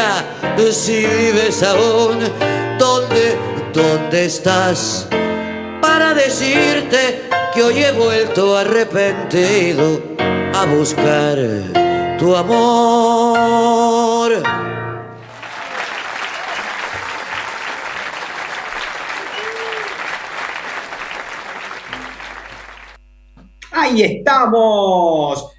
Niña, si vives aún, ¿dónde estás? Para decirte que hoy he vuelto arrepentido a buscar tu amor. ¡Ahí estamos!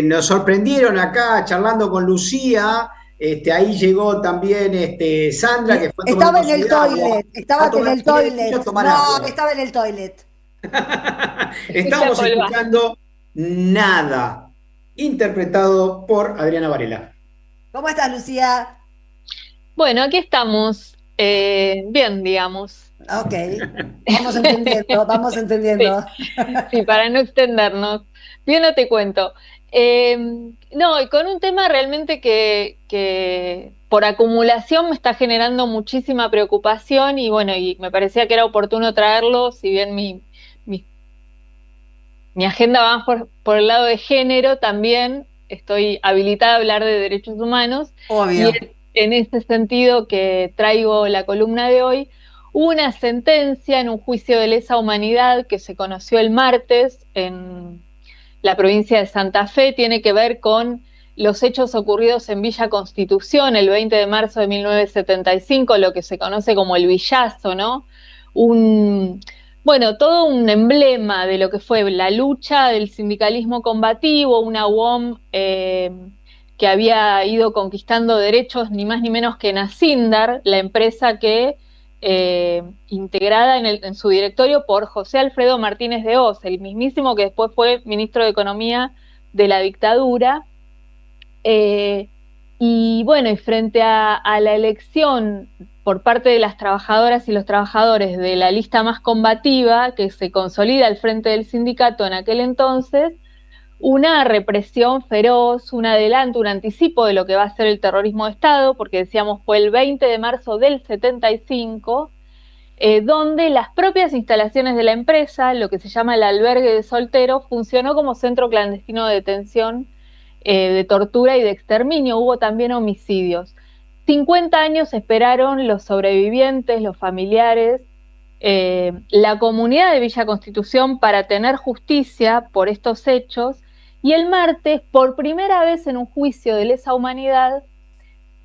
Nos sorprendieron acá charlando con Lucía. Ahí llegó también Sandra, que fue a tomar Estaba un en vaso el de agua. toilet, estaba en el Quiere mucho toilet. tomar No, agua. estaba en el toilet. Escucha Estábamos Polva. escuchando Nada, interpretado por Adriana Varela. ¿Cómo estás, Lucía? Bueno, aquí estamos. Bien, digamos. Ok, vamos entendiendo, vamos Sí, entendiendo. sí, para no extendernos. Bien, no te cuento. No, y con un tema realmente que por acumulación me está generando muchísima preocupación y bueno, y me parecía que era oportuno traerlo, si bien mi, mi agenda va más por el lado de género, también estoy habilitada a hablar de derechos humanos y Obvio. es en ese sentido que traigo la columna de hoy. Hubo una sentencia en un juicio de lesa humanidad que se conoció el martes en la provincia de Santa Fe, tiene que ver con los hechos ocurridos en Villa Constitución el 20 de marzo de 1975, lo que se conoce como el Villazo, ¿no? Bueno, todo un emblema de lo que fue la lucha del sindicalismo combativo, una UOM que había ido conquistando derechos ni más ni menos que Nasindar, la empresa que integrada en su directorio por José Alfredo Martínez de Hoz, el mismísimo que después fue ministro de Economía de la dictadura. Y bueno, y frente a la elección por parte de las trabajadoras y los trabajadores de la lista más combativa que se consolida al frente del sindicato en aquel entonces, una represión feroz, un adelanto, un anticipo de lo que va a ser el terrorismo de Estado, porque decíamos fue el 20 de marzo del 75, donde las propias instalaciones de la empresa, lo que se llama el albergue de solteros, funcionó como centro clandestino de detención, de tortura y de exterminio. Hubo también homicidios. 50 años esperaron los sobrevivientes, los familiares, la comunidad de Villa Constitución para tener justicia por estos hechos, y el martes, por primera vez en un juicio de lesa humanidad,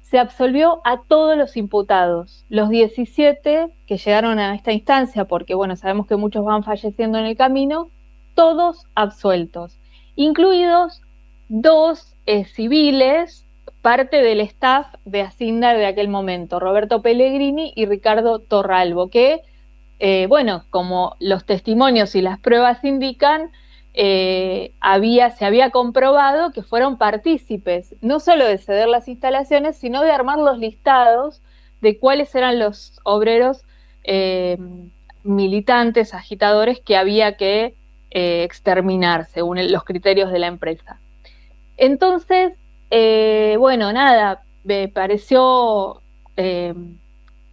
se absolvió a todos los imputados, los 17 que llegaron a esta instancia, porque bueno, sabemos que muchos van falleciendo en el camino, todos absueltos, incluidos dos civiles, parte del staff de Asindar de aquel momento, Roberto Pellegrini y Ricardo Torralbo, que, bueno, como los testimonios y las pruebas indican, se había comprobado que fueron partícipes, no solo de ceder las instalaciones, sino de armar los listados de cuáles eran los obreros militantes, agitadores que había que exterminar según los criterios de la empresa. Entonces, bueno, nada, me pareció que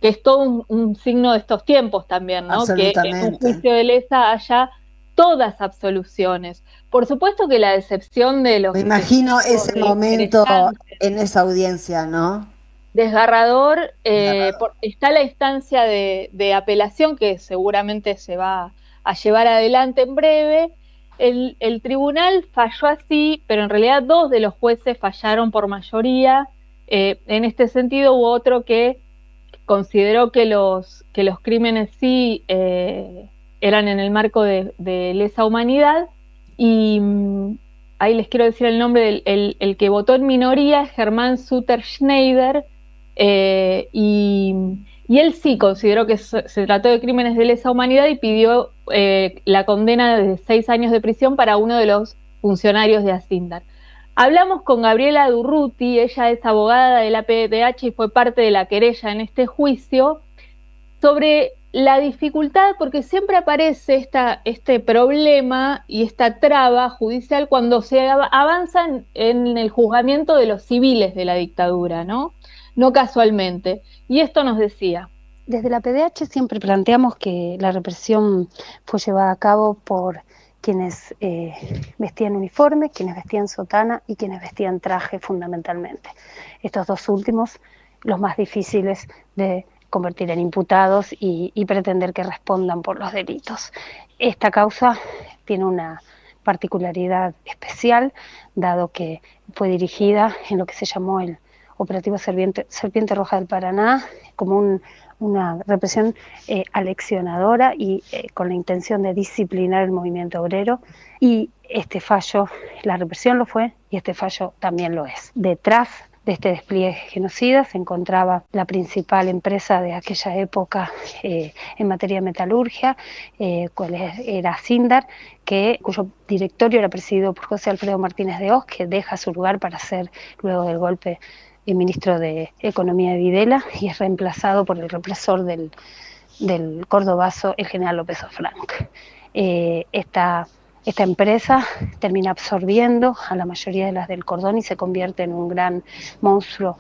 es todo un signo de estos tiempos también, ¿no? Que en un Absolutamente. juicio de lesa haya todas absoluciones. Por supuesto que la decepción de Me los imagino testigos, ese de los momento querellantes, en esa audiencia, ¿no? desgarrador. Desgarrador. Está la instancia de apelación que seguramente se va a llevar adelante en breve. El tribunal falló así, pero en realidad dos de los jueces fallaron por mayoría. En este sentido hubo otro que consideró que los crímenes sí eran en el marco de lesa humanidad, y ahí les quiero decir el nombre el que votó en minoría es Germán Sutter Schneider, y él sí consideró que se trató de crímenes de lesa humanidad y pidió la condena de 6 años de prisión para uno de los funcionarios de Asindar. Hablamos con Gabriela Durruti, ella es abogada de la PDH y fue parte de la querella en este juicio, sobre la dificultad, porque siempre aparece este problema y esta traba judicial cuando se avanza en el juzgamiento de los civiles de la dictadura, ¿no? No casualmente. Y esto nos decía. Desde la PDH siempre planteamos que la represión fue llevada a cabo por quienes vestían uniforme, quienes vestían sotana y quienes vestían traje fundamentalmente. Estos dos últimos los más difíciles de convertir en imputados y pretender que respondan por los delitos. Esta causa tiene una particularidad especial, dado que fue dirigida en lo que se llamó el Operativo Serpiente Roja del Paraná, como una represión aleccionadora y con la intención de disciplinar el movimiento obrero, y este fallo, la represión lo fue y este fallo también lo es. Detrás de este despliegue genocida se encontraba la principal empresa de aquella época en materia de metalurgia, cual era Sindar, cuyo directorio era presidido por José Alfredo Martínez de Hoz, que deja su lugar para ser, luego del golpe, el ministro de Economía de Videla, y es reemplazado por el represor del cordobazo, el general López Ofranc. Esta empresa termina absorbiendo a la mayoría de las del cordón y se convierte en un gran monstruo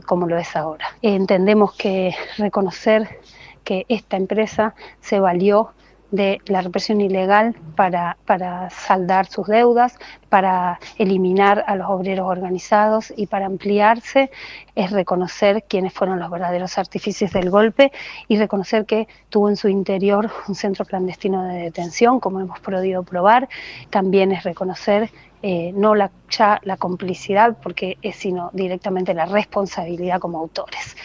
como lo es ahora. Entendemos que reconocer que esta empresa se valió de la represión ilegal para saldar sus deudas, para eliminar a los obreros organizados y para ampliarse, es reconocer quiénes fueron los verdaderos artífices del golpe y reconocer que tuvo en su interior un centro clandestino de detención, como hemos podido probar. También es reconocer no ya la complicidad, porque es sino directamente la responsabilidad como autores.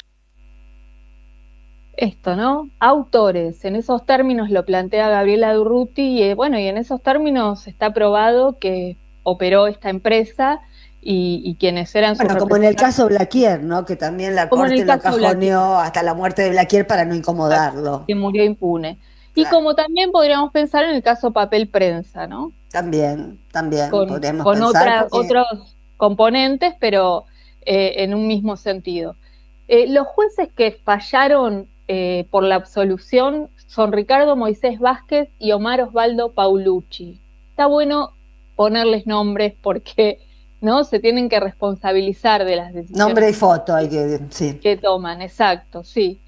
Esto, ¿no? Autores, en esos términos lo plantea Gabriela Durruti, y bueno, y en esos términos está probado que operó esta empresa y quienes eran sus Bueno, como en el caso Blaquier, ¿no? Que también la Corte lo cajoneó hasta la muerte de Blaquier para no incomodarlo. Que murió impune. Claro. Y como también podríamos pensar en el caso Papel Prensa, ¿no? También podríamos con pensar otros componentes, pero en un mismo sentido. Los jueces que fallaron por la absolución son Ricardo Moisés Vázquez y Omar Osvaldo Paulucci. Está bueno ponerles nombres porque ¿no? Se tienen que responsabilizar de las decisiones. Nombre y foto hay sí. Que toman, exacto, sí.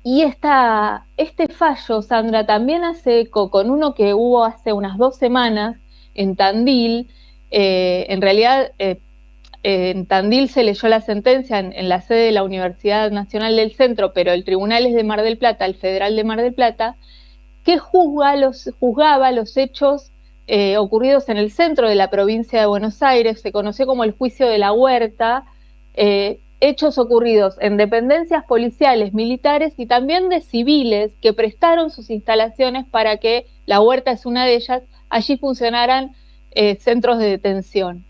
Y este fallo, Sandra, también hace eco con uno que hubo hace unas 2 semanas en Tandil. En realidad, en Tandil se leyó la sentencia en la sede de la Universidad Nacional del Centro, pero el tribunal es de Mar del Plata, el Federal de Mar del Plata, que juzgaba los hechos ocurridos en el centro de la provincia de Buenos Aires. Se conoció como el juicio de la Huerta, hechos ocurridos en dependencias policiales, militares y también de civiles que prestaron sus instalaciones para que, la Huerta es una de ellas, allí funcionaran centros de detención.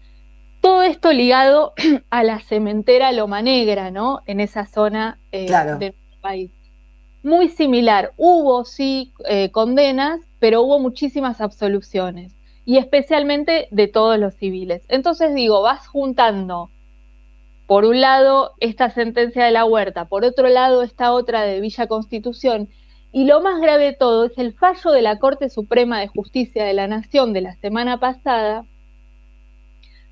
Todo esto ligado a la cementera Loma Negra, ¿no? En esa zona claro. del país. Muy similar, hubo sí condenas, pero hubo muchísimas absoluciones, y especialmente de todos los civiles. Entonces digo, vas juntando, por un lado, esta sentencia de la Huerta, por otro lado, esta otra de Villa Constitución, y lo más grave de todo es el fallo de la Corte Suprema de Justicia de la Nación de la semana pasada,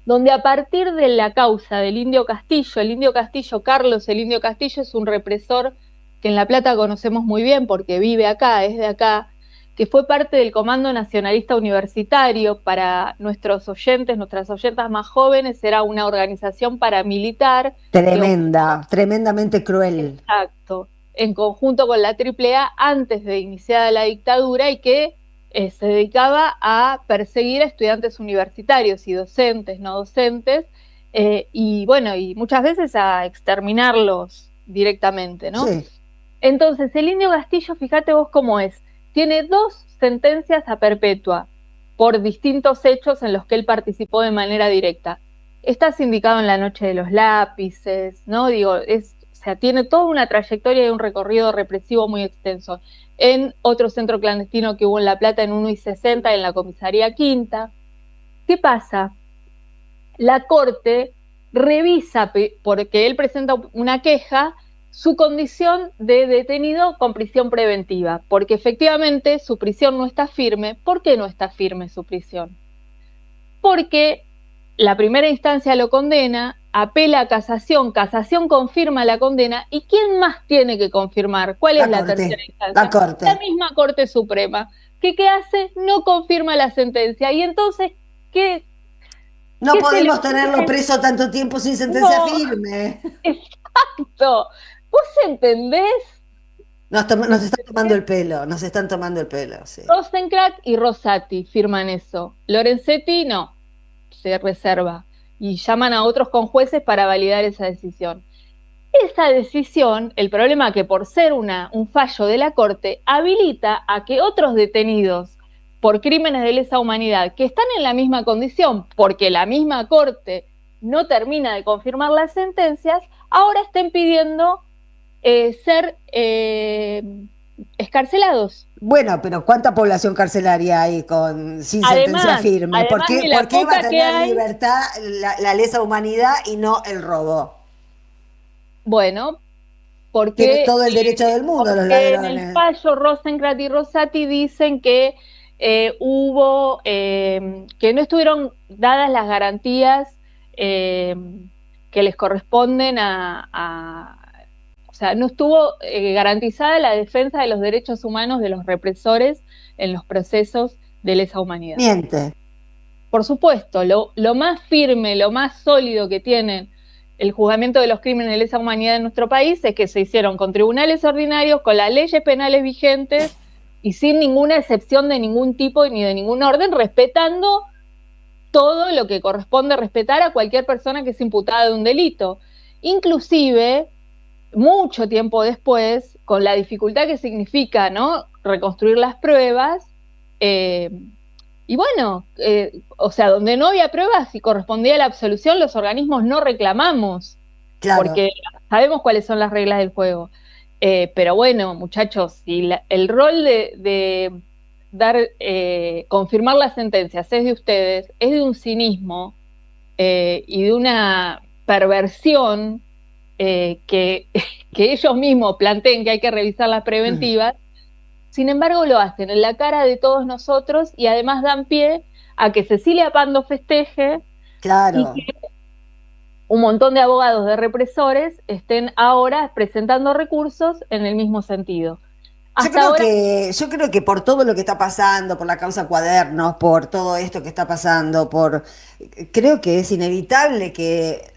donde a partir de la causa del Indio Castillo, Carlos el Indio Castillo es un represor que en La Plata conocemos muy bien porque vive acá, es de acá, que fue parte del Comando Nacionalista Universitario. Para nuestros oyentes, nuestras oyentas más jóvenes, era una organización paramilitar. Tremendamente cruel. Exacto, en conjunto con la AAA antes de iniciada la dictadura, y que se dedicaba a perseguir a estudiantes universitarios y docentes, no docentes, y bueno, y muchas veces a exterminarlos directamente, ¿no? Sí. Entonces, el Indio Castillo, fíjate vos cómo es, tiene 2 sentencias a perpetua por distintos hechos en los que él participó de manera directa. Está sindicado en la Noche de los Lápices, ¿no? Digo, o sea, tiene toda una trayectoria y un recorrido represivo muy extenso. En otro centro clandestino que hubo en La Plata en 1 y 60, en la comisaría Quinta. ¿Qué pasa? La Corte revisa, porque él presenta una queja, su condición de detenido con prisión preventiva, porque efectivamente su prisión no está firme. ¿Por qué no está firme su prisión? Porque la primera instancia lo condena, apela a casación confirma la condena, ¿y quién más tiene que confirmar? ¿Cuál es la tercera instancia? La Corte. La misma Corte Suprema. ¿Qué hace? No confirma la sentencia. Y entonces, ¿qué No ¿Qué se le podemos tenerlo ocurre? preso tanto tiempo sin sentencia No, firme. exacto. ¿Vos entendés? Nos están tomando el pelo, nos están tomando el pelo, sí. Rosencrantz y Rosati firman eso. Lorenzetti no, se reserva. Y llaman a otros conjueces para validar esa decisión. Esa decisión, el problema es que por ser un fallo de la Corte, habilita a que otros detenidos por crímenes de lesa humanidad, que están en la misma condición, porque la misma Corte no termina de confirmar las sentencias, ahora estén pidiendo ser escarcelados. Bueno, pero ¿cuánta población carcelaria hay sin sentencia firme? ¿Por Además de la qué va a poca que tener hay, libertad la lesa humanidad y no el robo? bueno, Tienen porque, todo el derecho del mundo los porque en el ladrones. fallo Rosencrantz y Rosati dicen que que no estuvieron dadas las garantías que les corresponden o sea, no estuvo garantizada la defensa de los derechos humanos de los represores en los procesos de lesa humanidad. Miente. Por supuesto, lo más firme, lo más sólido que tienen el juzgamiento de los crímenes de lesa humanidad en nuestro país es que se hicieron con tribunales ordinarios, con las leyes penales vigentes y sin ninguna excepción de ningún tipo ni de ningún orden, respetando todo lo que corresponde respetar a cualquier persona que es imputada de un delito. Inclusive, mucho tiempo después, con la dificultad que significa, ¿no?, reconstruir las pruebas, y bueno, o sea, donde no había pruebas y correspondía a la absolución, los organismos no reclamamos, Claro. porque sabemos cuáles son las reglas del juego. Pero bueno, muchachos, si el rol de dar, confirmar las sentencias es de ustedes, es de un cinismo y de una perversión que ellos mismos planteen que hay que revisar las preventivas. Sin embargo, lo hacen en la cara de todos nosotros y además dan pie a que Cecilia Pando festeje, Claro. y que un montón de abogados de represores estén ahora presentando recursos en el mismo sentido. Yo creo que por todo lo que está pasando, por la causa Cuadernos, por todo esto que está pasando, creo que es inevitable que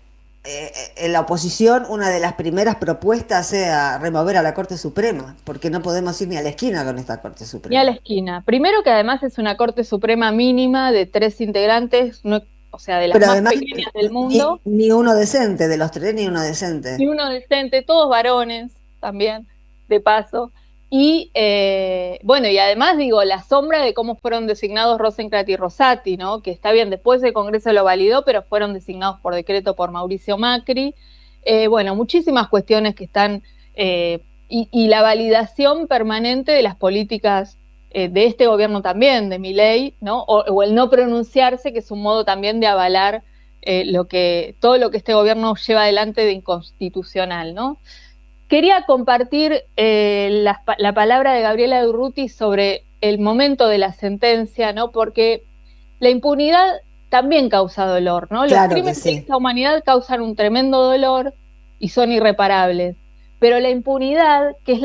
en la oposición una de las primeras propuestas sea remover a la Corte Suprema, porque no podemos ir ni a la esquina con esta Corte Suprema. Ni a la esquina. Primero que además es una Corte Suprema mínima de 3 integrantes, no, o sea, de las Pero más además, pequeñas del mundo. Ni uno decente, de los tres, ni uno decente. Ni uno decente, todos varones también, de paso. Y bueno, y además digo, la sombra de cómo fueron designados Rosencrantz y Rosati, ¿no? Que está bien, después el Congreso lo validó, pero fueron designados por decreto por Mauricio Macri. Bueno, muchísimas cuestiones que están, y la validación permanente de las políticas de este gobierno también, de Milei, ¿no? O el no pronunciarse, que es un modo también de avalar todo lo que este gobierno lleva adelante de inconstitucional, ¿no? Quería compartir la palabra de Gabriela Durruti sobre el momento de la sentencia, ¿no? Porque la impunidad también causa dolor, ¿no? Claro, los crímenes de esta humanidad causan un tremendo dolor y son irreparables. Pero la impunidad, que es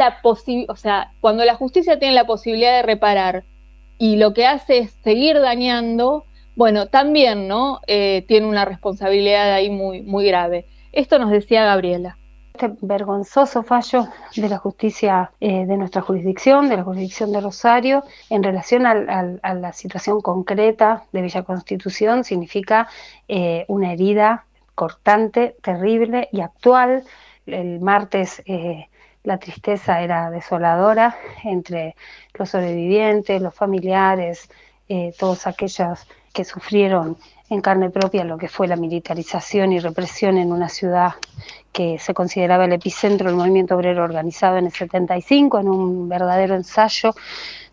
o sea, cuando la justicia tiene la posibilidad de reparar y lo que hace es seguir dañando, bueno, también, ¿no? Tiene una responsabilidad ahí muy, muy grave. Esto nos decía Gabriela. Este vergonzoso fallo de la justicia de nuestra jurisdicción, de la jurisdicción de Rosario, en relación a la situación concreta de Villa Constitución, significa una herida cortante, terrible y actual. El martes la tristeza era desoladora entre los sobrevivientes, los familiares, todos aquellos que sufrieron en carne propia lo que fue la militarización y represión en una ciudad que se consideraba el epicentro del movimiento obrero organizado en el 75, en un verdadero ensayo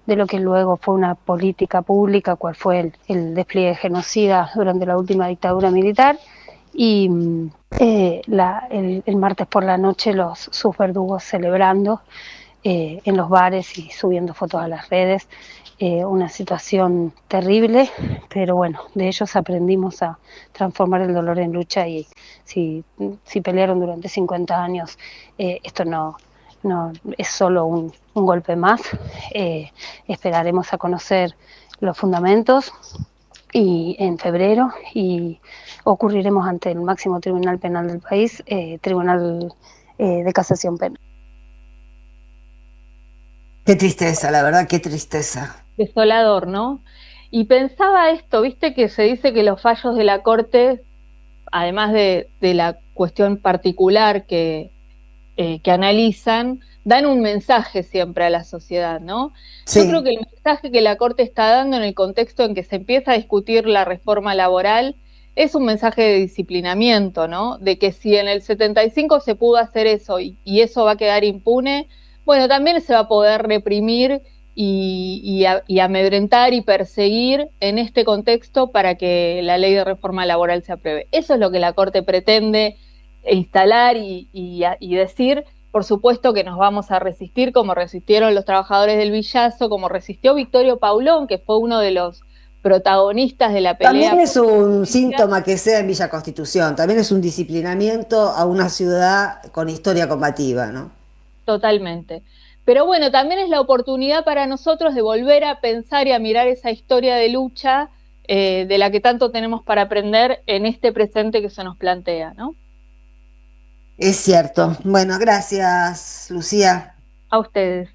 de lo que luego fue una política pública, cual fue el despliegue genocida durante la última dictadura militar. Y el martes por la noche sus verdugos celebrando en los bares y subiendo fotos a las redes. Una situación terrible, pero bueno, de ellos aprendimos a transformar el dolor en lucha, y si pelearon durante 50 años, esto no es solo un golpe más. Esperaremos a conocer los fundamentos y en febrero, y ocurriremos ante el máximo tribunal penal del país, Tribunal de Casación Penal. Qué tristeza, la verdad, qué tristeza. Desolador, ¿no? Y pensaba esto, viste que se dice que los fallos de la Corte, además de la cuestión particular que analizan, dan un mensaje siempre a la sociedad, ¿no? Sí. Yo creo que el mensaje que la Corte está dando en el contexto en que se empieza a discutir la reforma laboral es un mensaje de disciplinamiento, ¿no? De que si en el 75 se pudo hacer eso y eso va a quedar impune, bueno, también se va a poder reprimir y amedrentar y perseguir en este contexto para que la ley de reforma laboral se apruebe. Eso es lo que la Corte pretende instalar y decir. Por supuesto que nos vamos a resistir, como resistieron los trabajadores del Villazo, como resistió Victorio Paulón, que fue uno de los protagonistas de la pelea. También es un síntoma que sea en Villa Constitución, también es un disciplinamiento a una ciudad con historia combativa, ¿no? Totalmente. Pero bueno, también es la oportunidad para nosotros de volver a pensar y a mirar esa historia de lucha de la que tanto tenemos para aprender en este presente que se nos plantea, ¿no? Es cierto. Bueno, gracias, Lucía. A ustedes.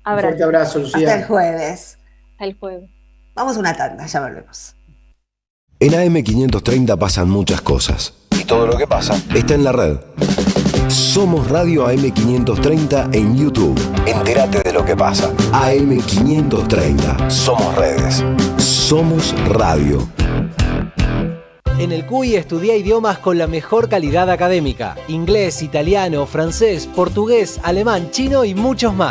Un fuerte abrazo, Lucía. Hasta el jueves. Hasta el jueves. Vamos a una tanda, ya volvemos. En AM530 pasan muchas cosas. Y todo lo que pasa está en la red. Somos Radio AM530 en YouTube. Entérate de lo que pasa. AM530. Somos redes. Somos radio. En el CUI estudia idiomas con la mejor calidad académica. Inglés, italiano, francés, portugués, alemán, chino y muchos más.